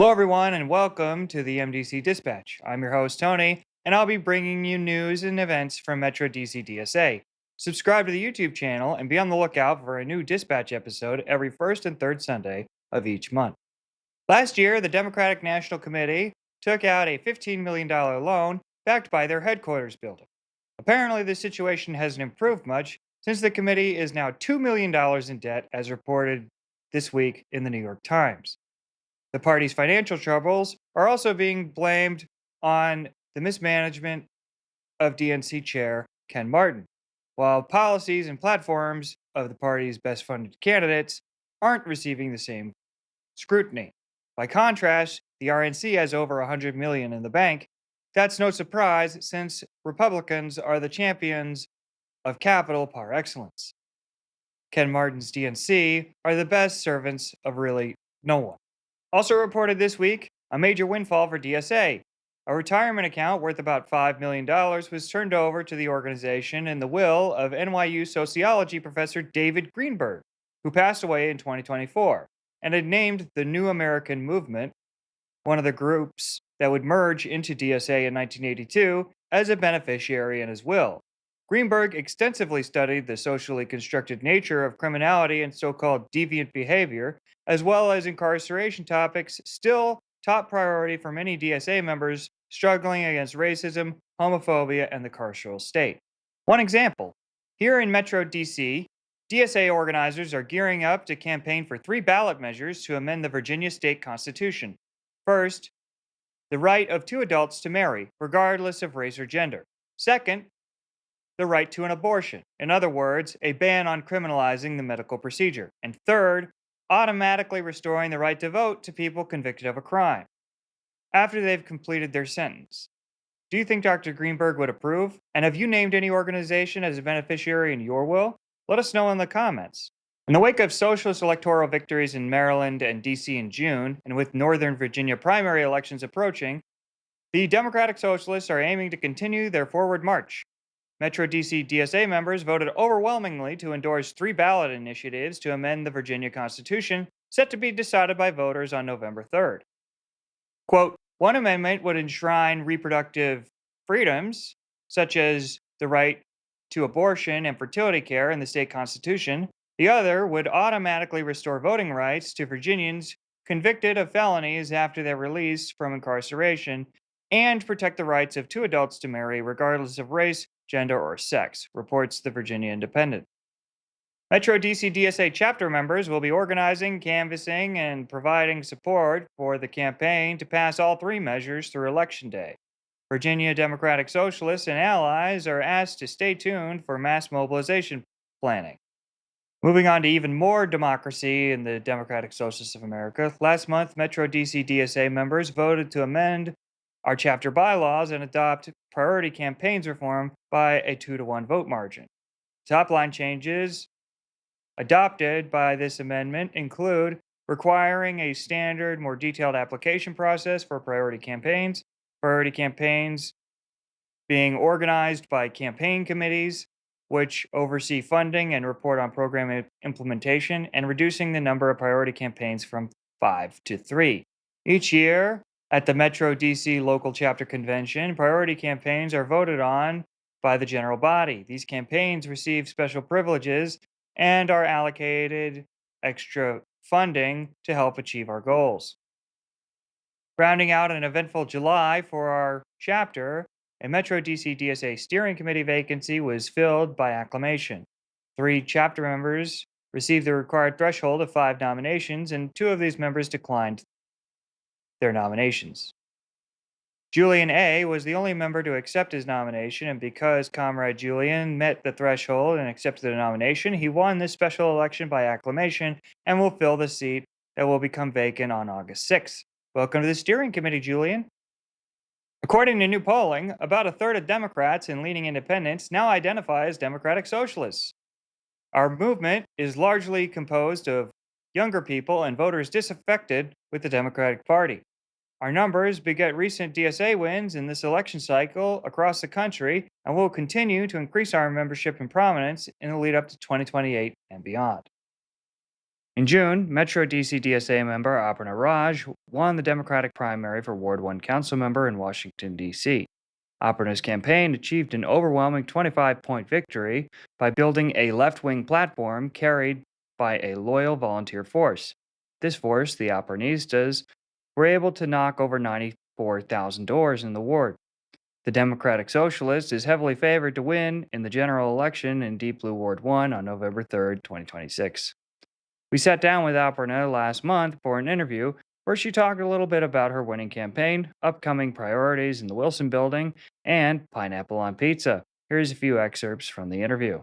Hello, everyone, and welcome to the MDC Dispatch. I'm your host, Tony, and I'll be bringing you news and events from Metro DC DSA. Subscribe to the YouTube channel and be on the lookout for a new Dispatch episode every first and third Sunday of each month. Last year, the Democratic National Committee took out a $15 million loan backed by their headquarters building. Apparently, the situation hasn't improved much since the committee is now $2 million in debt, as reported this week in the New York Times. The party's financial troubles are also being blamed on the mismanagement of DNC chair Ken Martin, while policies and platforms of the party's best funded candidates aren't receiving the same scrutiny. By contrast, the RNC has over 100 million in the bank. That's no surprise since Republicans are the champions of capital par excellence. Ken Martin's DNC are the best servants of really no one. Also reported this week, a major windfall for DSA. A retirement account worth about $5 million was turned over to the organization in the will of NYU sociology professor David Greenberg, who passed away in 2024, and had named the New American Movement, one of the groups that would merge into DSA in 1982, as a beneficiary in his will. Greenberg extensively studied the socially constructed nature of criminality and so called deviant behavior, as well as incarceration topics, still top priority for many DSA members struggling against racism, homophobia, and the carceral state. One example here in Metro DC, DSA organizers are gearing up to campaign for 3 ballot measures to amend the Virginia state constitution. First, the right of 2 adults to marry, regardless of race or gender. Second, the right to an abortion. In other words, a ban on criminalizing the medical procedure. And third, automatically restoring the right to vote to people convicted of a crime after they've completed their sentence. Do you think Dr. Greenberg would approve? And have you named any organization as a beneficiary in your will? Let us know in the comments. In the wake of socialist electoral victories in Maryland and DC in June, and with Northern Virginia primary elections approaching, the Democratic Socialists are aiming to continue their forward march. Metro DC DSA members voted overwhelmingly to endorse 3 ballot initiatives to amend the Virginia Constitution, set to be decided by voters on November 3rd. Quote, one amendment would enshrine reproductive freedoms, such as the right to abortion and fertility care in the state constitution. The other would automatically restore voting rights to Virginians convicted of felonies after their release from incarceration and protect the rights of 2 adults to marry regardless of race, gender, or sex, reports the Virginia Independent. Metro DC DSA chapter members will be organizing, canvassing, and providing support for the campaign to pass all 3 measures through Election Day. Virginia Democratic Socialists and allies are asked to stay tuned for mass mobilization planning. Moving on to even more democracy in the Democratic Socialists of America, last month, Metro DC DSA members voted to amend our chapter bylaws and adopt priority campaigns reform by a 2-to-1 vote margin. Top line changes adopted by this amendment include requiring a standard, more detailed application process for priority campaigns being organized by campaign committees, which oversee funding and report on program implementation, and reducing the number of priority campaigns from 5 to 3. Each year, at the Metro DC Local Chapter Convention, priority campaigns are voted on by the general body. These campaigns receive special privileges and are allocated extra funding to help achieve our goals. Rounding out an eventful July for our chapter, a Metro DC DSA steering committee vacancy was filled by acclamation. 3 chapter members received the required threshold of 5 nominations, and 2 of these members declined their nominations. Julian A. was the only member to accept his nomination, and because Comrade Julian met the threshold and accepted the nomination, he won this special election by acclamation and will fill the seat that will become vacant on August 6th. Welcome to the steering committee, Julian. According to new polling, about a third of Democrats and leaning independents now identify as Democratic Socialists. Our movement is largely composed of younger people and voters disaffected with the Democratic Party. Our numbers beget recent DSA wins in this election cycle across the country, and will continue to increase our membership and prominence in the lead up to 2028 and beyond. In June, Metro DC DSA member Aparna Raj won the Democratic primary for Ward 1 council member in Washington, D.C. Aparna's campaign achieved an overwhelming 25-point victory by building a left wing platform carried by a loyal volunteer force. This force, the Aparnistas, were able to knock over 94,000 doors in the ward. The Democratic Socialist is heavily favored to win in the general election in Deep Blue Ward 1 on November 3rd, 2026. We sat down with Aparna last month for an interview where she talked a little bit about her winning campaign, upcoming priorities in the Wilson Building, and pineapple on pizza. Here's a few excerpts from the interview.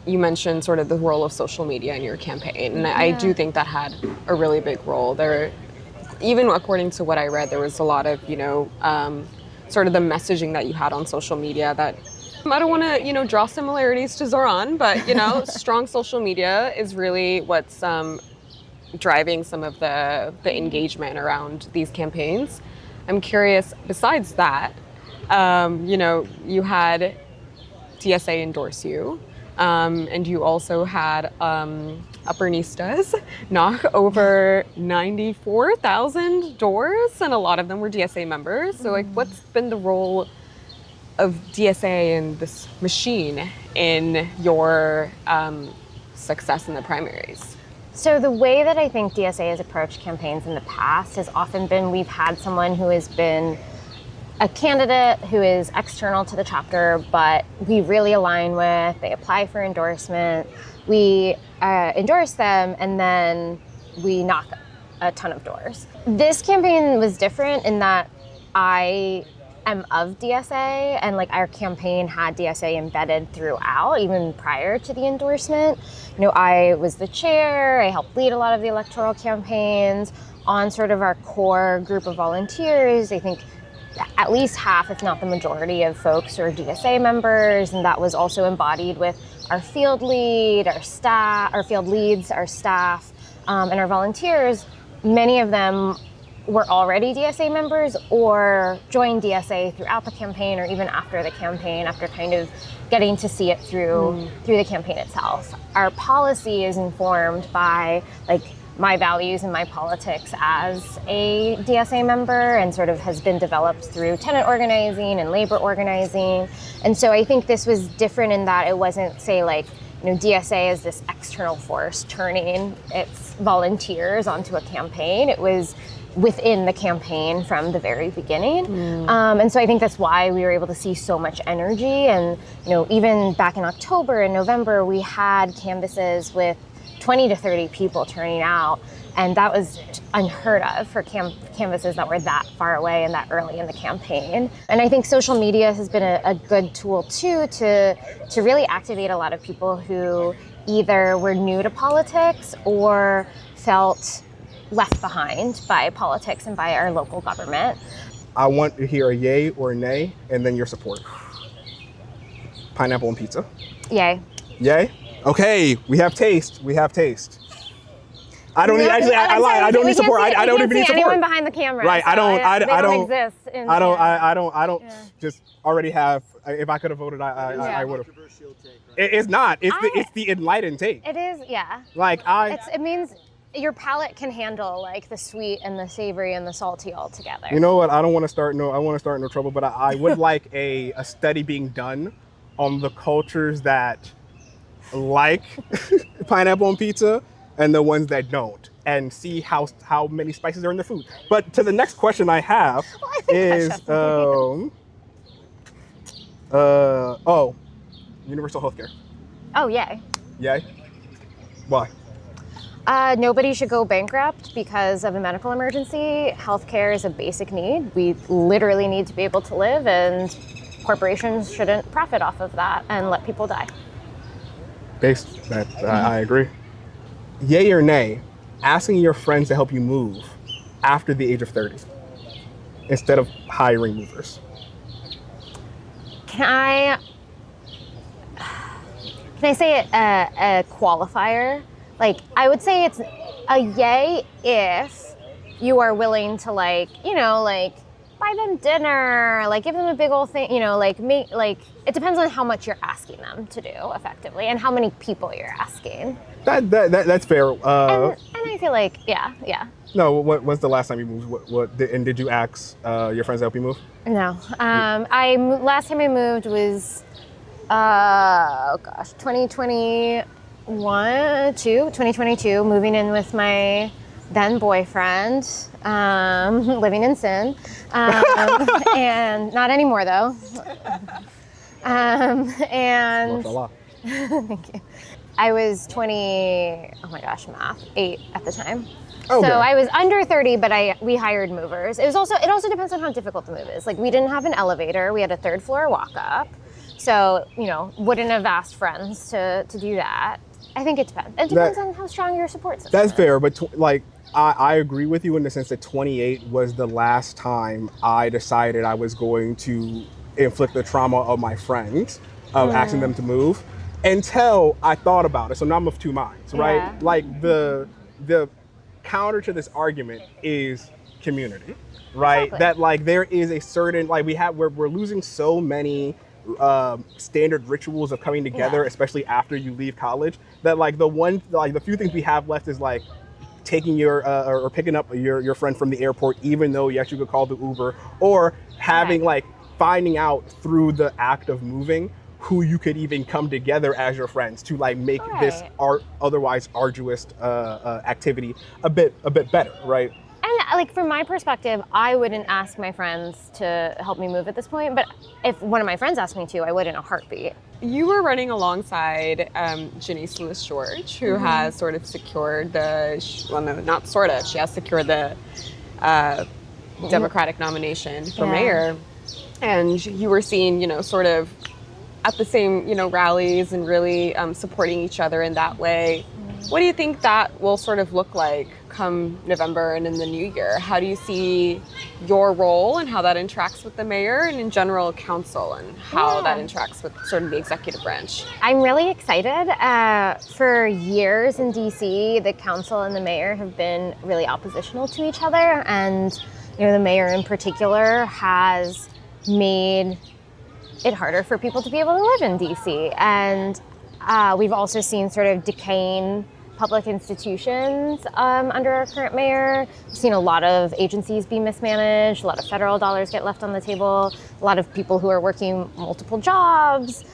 You mentioned sort of the role of social media in your campaign, and I do think that had a really big role. Even according to what I read, there was a lot of, sort of the messaging that you had on social media that I don't want to, draw similarities to Zoran, but, strong social media is really what's driving some of the engagement around these campaigns. I'm curious, besides that, you had DSA endorse you, and you also had Aparnistas knock over 94,000 doors, and a lot of them were DSA members. So, what's been the role of DSA and this machine in your success in the primaries? So the way that I think DSA has approached campaigns in the past has often been we've had someone who has been a candidate who is external to the chapter, but we really align with, they apply for endorsement, we endorse them, and then we knock a ton of doors. This campaign was different in that I am of DSA, and our campaign had DSA embedded throughout, even prior to the endorsement. I was the chair, I helped lead a lot of the electoral campaigns. On sort of our core group of volunteers, I think at least half, if not the majority of folks are DSA members, and that was also embodied with our field lead, our staff, our field leads, our staff, and our volunteers. Many of them were already DSA members or joined DSA throughout the campaign or even after the campaign, after kind of getting to see it through the campaign itself. Our policy is informed by my values and my politics as a DSA member, and sort of has been developed through tenant organizing and labor organizing. And so I think this was different in that it wasn't, say, DSA is this external force turning its volunteers onto a campaign. It was within the campaign from the very beginning. And so I think that's why we were able to see so much energy. And, even back in October and November, we had canvases with 20 to 30 people turning out. And that was unheard of for canvases that were that far away and that early in the campaign. And I think social media has been a good tool too to really activate a lot of people who either were new to politics or felt left behind by politics and by our local government. I want to hear a yay or a nay, and then your support. Pineapple and pizza. Yay. Yay? Okay, we have taste. I don't need, actually, I lied. I don't need support. I don't even need support. Anyone behind the camera. Right, so I don't exist. I don't just already have, if I could have voted, I would have. It's not, it's the enlightened take. It is, yeah. It means your palate can handle the sweet and the savory and the salty all together. You know what? I want to start no trouble, but I would like a study being done on the cultures that like pineapple and pizza and the ones that don't, and see how many spices are in the food. But to the next question I have is universal healthcare. Oh, yay. Yay? Why? Nobody should go bankrupt because of a medical emergency. Healthcare is a basic need. We literally need to be able to live, and corporations shouldn't profit off of that and let people die. I agree. Yay or nay, asking your friends to help you move after the age of 30 instead of hiring movers? Can I say a qualifier? I would say it's a yay if you are willing to buy them dinner, like give them a big old thing, it depends on how much you're asking them to do effectively and how many people you're asking. That's fair. And I feel like, yeah. No, when's the last time you moved? And did you ask your friends to help you move? No. Last time I moved was, 2022, moving in with my then boyfriend, living in sin, and not anymore though. And thank you. I was 8 at the time. Okay. So I was under 30, but we hired movers. It also depends on how difficult the move is. Like, we didn't have an elevator. We had a 3rd floor walk up. So, wouldn't have asked friends to do that. I think it depends. It depends on how strong your support system is. That's fair, but I agree with you in the sense that 28 was the last time I decided I was going to inflict the trauma of my friends of asking them to move until I thought about it. So now I'm of two minds, right? Yeah. Like the counter to this argument is community, right? Exactly. That there is a certain we're losing so many standard rituals of coming together, especially after you leave college, that the few things we have left is taking or picking up your friend from the airport, even though you actually could call the Uber, or having finding out through the act of moving who you could even come together as your friends to make this otherwise arduous activity a bit better, right? And from my perspective, I wouldn't ask my friends to help me move at this point, but if one of my friends asked me to, I would in a heartbeat. You were running alongside Janice Lewis-George, who has sort of secured she has secured the Democratic nomination for mayor. And you were seen, sort of at the same, rallies and really supporting each other in that way. What do you think that will sort of look like come November and in the new year? How do you see your role and how that interacts with the mayor and in general council and how that interacts with sort of the executive branch? I'm really excited. For years in DC, the council and the mayor have been really oppositional to each other. And, the mayor in particular has made it harder for people to be able to live in DC. And we've also seen sort of decaying public institutions under our current mayor. We've seen a lot of agencies be mismanaged, a lot of federal dollars get left on the table, a lot of people who are working multiple jobs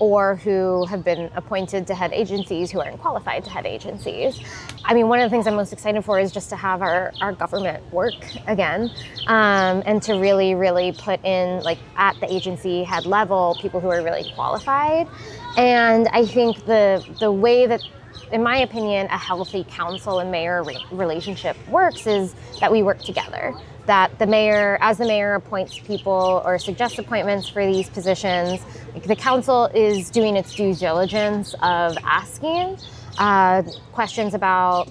or who have been appointed to head agencies who aren't qualified to head agencies. I mean, one of the things I'm most excited for is just to have our government work again, and to really, really put in, at the agency head level, people who are really qualified. And I think the way that, in my opinion, a healthy council and mayor relationship works is that we work together. That the mayor appoints people or suggests appointments for these positions, the council is doing its due diligence of asking questions about,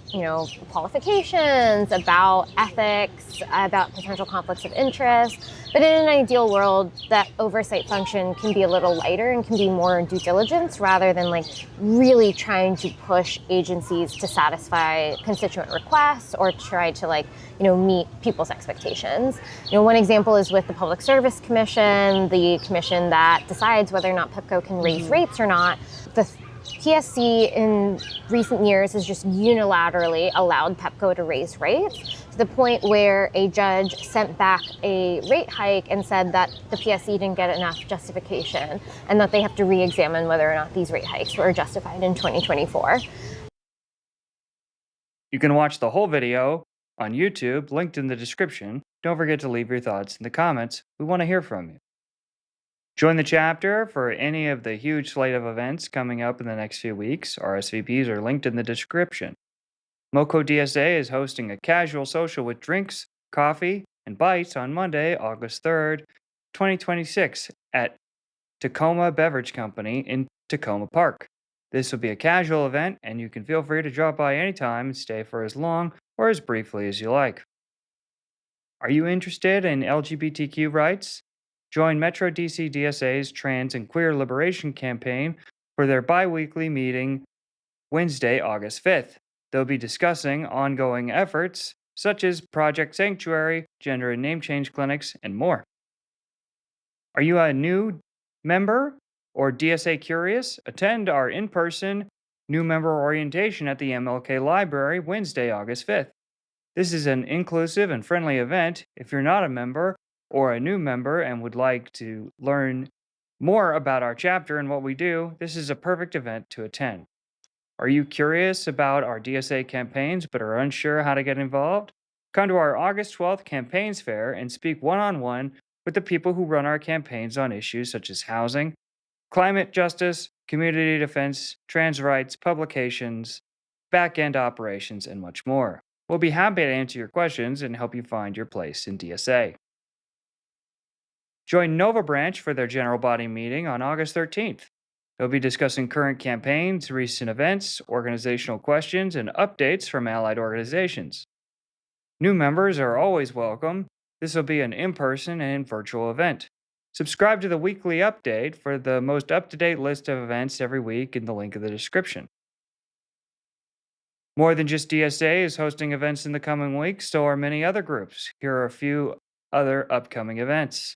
qualifications, about ethics, about potential conflicts of interest. But in an ideal world, that oversight function can be a little lighter and can be more due diligence rather than really trying to push agencies to satisfy constituent requests or try to meet people's expectations. One example is with the Public Service Commission, the commission that decides whether or not PEPCO can raise rates or not. The PSC in recent years has just unilaterally allowed PEPCO to raise rates to the point where a judge sent back a rate hike and said that the PSC didn't get enough justification and that they have to re-examine whether or not these rate hikes were justified in 2024. You can watch the whole video on YouTube, linked in the description. Don't forget to leave your thoughts in the comments. We want to hear from you. Join the chapter for any of the huge slate of events coming up in the next few weeks. RSVPs are linked in the description. MoCo DSA is hosting a casual social with drinks, coffee, and bites on Monday, August 3rd, 2026 at Tacoma Beverage Company in Tacoma Park. This will be a casual event, and you can feel free to drop by anytime and stay for as long or as briefly as you like. Are you interested in LGBTQ rights? Join Metro DC DSA's Trans and Queer Liberation Campaign for their bi-weekly meeting Wednesday, August 5th. They'll be discussing ongoing efforts such as Project Sanctuary, gender and name change clinics, and more. Are you a new member or DSA curious? Attend our in-person new member orientation at the MLK Library Wednesday, August 5th. This is an inclusive and friendly event. If you're not a member or a new member and would like to learn more about our chapter and what we do, this is a perfect event to attend. Are you curious about our DSA campaigns but are unsure how to get involved? Come to our August 12th campaigns fair and speak one-on-one with the people who run our campaigns on issues such as housing, climate justice, community defense, trans rights, publications, back-end operations, and much more. We'll be happy to answer your questions and help you find your place in DSA. Join Nova Branch for their general body meeting on August 13th. They'll be discussing current campaigns, recent events, organizational questions, and updates from allied organizations. New members are always welcome. This will be an in-person and virtual event. Subscribe to the weekly update for the most up-to-date list of events every week in the link in the description. More Than Just DSA is hosting events in the coming weeks, so are many other groups. Here are a few other upcoming events.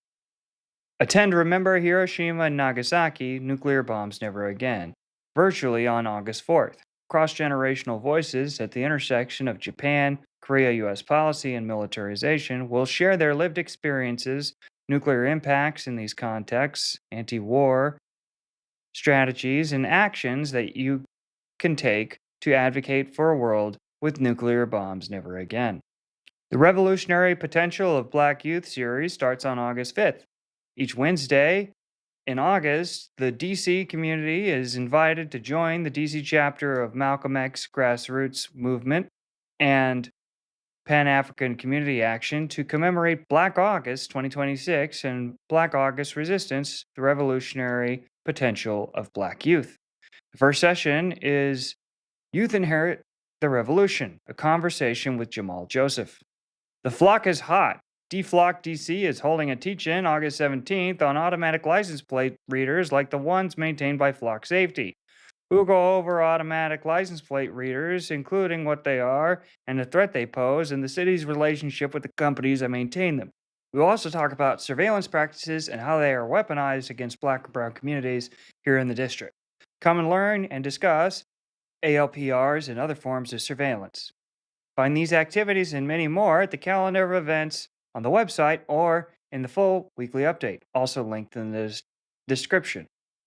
Attend Remember Hiroshima and Nagasaki, Nuclear Bombs Never Again, virtually on August 4th. Cross-generational voices at the intersection of Japan, Korea-US policy, and militarization will share their lived experiences, nuclear impacts in these contexts, anti-war strategies, and actions that you can take to advocate for a world with nuclear bombs never again. The Revolutionary Potential of Black Youth series starts on August 5th. Each Wednesday in August, the DC community is invited to join the DC chapter of Malcolm X grassroots movement and Pan-African Community Action to commemorate Black August 2026 and Black August Resistance, the Revolutionary Potential of Black Youth. The first session is Youth Inherit the Revolution, a conversation with Jamal Joseph. The Flock is Hot. DFLOC DC is holding a teach-in August 17th on automatic license plate readers like the ones maintained by Flock Safety. We'll go over automatic license plate readers, including what they are and the threat they pose, and the city's relationship with the companies that maintain them. We'll also talk about surveillance practices and how they are weaponized against Black and Brown communities here in the district. Come and learn and discuss ALPRs and other forms of surveillance. Find these activities and many more at the calendar of events on the website or in the full weekly update, also linked in the description.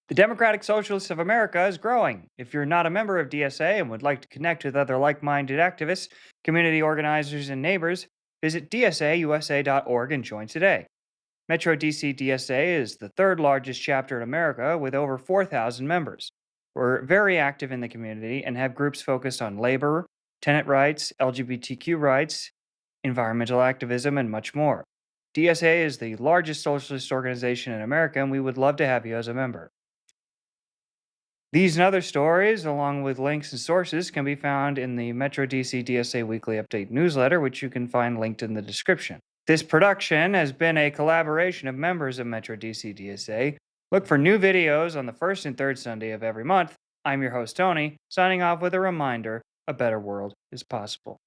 The Democratic Socialists of America is growing. If you're not a member of DSA and would like to connect with other like-minded activists, community organizers, and neighbors, visit dsausa.org and join today. Metro DC DSA is the third largest chapter in America with over 4,000 members. We're very active in the community and have groups focused on labor, tenant rights, LGBTQ rights, environmental activism, and much more. DSA is the largest socialist organization in America, and we would love to have you as a member. These and other stories, along with links and sources, can be found in the Metro DC DSA Weekly Update newsletter, which you can find linked in the description. This production has been a collaboration of members of Metro DC DSA. Look for new videos on the first and third Sunday of every month. I'm your host, Tony, signing off with a reminder, a better world is possible.